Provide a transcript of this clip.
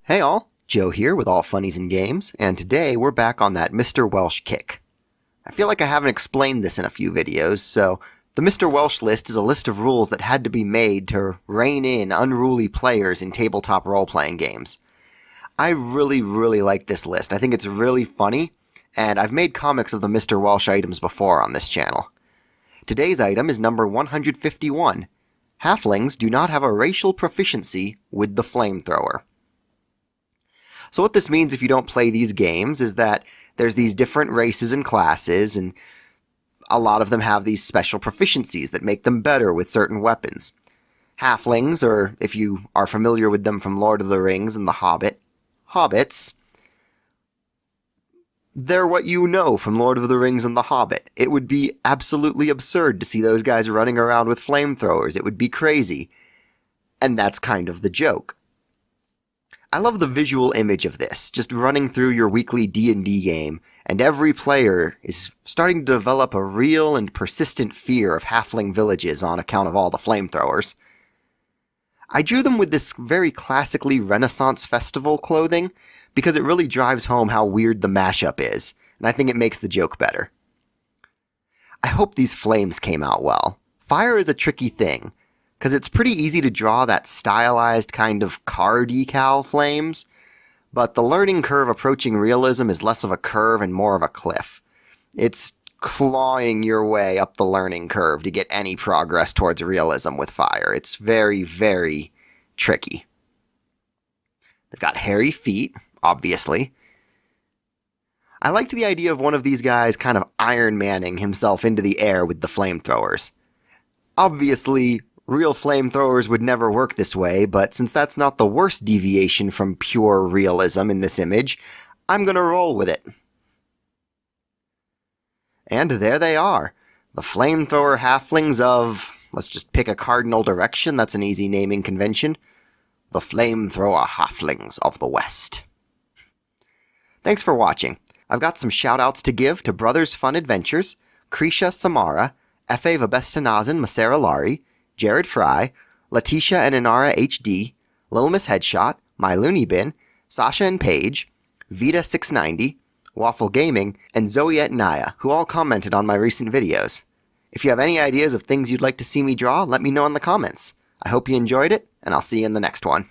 Hey all, Joe here with All Funnies and Games, and today we're back on that Mr. Welch kick. I feel like I haven't explained this in a few videos, so the Mr. Welch list is a list of rules that had to be made to rein in unruly players in tabletop role-playing games. I really like this list. I think it's really funny, and I've made comics of the Mr. Welch items before on this channel. Today's item is number 151. Halflings do not have a racial proficiency with the flamethrower. So what this means if you don't play these games is that there's these different races and classes, and a lot of them have these special proficiencies that make them better with certain weapons. Halflings, or if you are familiar with them from Lord of the Rings and the Hobbits, they're what you know from Lord of the Rings and the Hobbit. It would be absolutely absurd to see those guys running around with flamethrowers. It would be crazy. And that's kind of the joke. I love the visual image of this, just running through your weekly D&D game, and every player is starting to develop a real and persistent fear of halfling villages on account of all the flamethrowers. I drew them with this very classically Renaissance festival clothing, because it really drives home how weird the mashup is, and I think it makes the joke better. I hope these flames came out well. Fire is a tricky thing, because it's pretty easy to draw that stylized kind of car decal flames, but the learning curve approaching realism is less of a curve and more of a cliff. It's clawing your way up the learning curve to get any progress towards realism with fire. It's very tricky. They've got hairy feet, obviously. I liked the idea of one of these guys kind of Iron Manning himself into the air with the flamethrowers. Obviously, real flamethrowers would never work this way, but since that's not the worst deviation from pure realism in this image, I'm gonna roll with it. And there they are. The flamethrower halflings of... let's just pick a cardinal direction, that's an easy naming convention. The flamethrower halflings of the West. Thanks for watching. I've got some shoutouts to give to Brothers Fun Adventures, Krisha Samara, F.A. Vabestanazen Masera Lari, Jared Fry, Letitia and Inara HD, Little Miss Headshot, My Looney Bin, Sasha and Paige, Vita690, Waffle Gaming, and Zoiet Naya, who all commented on my recent videos. If you have any ideas of things you'd like to see me draw, let me know in the comments. I hope you enjoyed it, and I'll see you in the next one.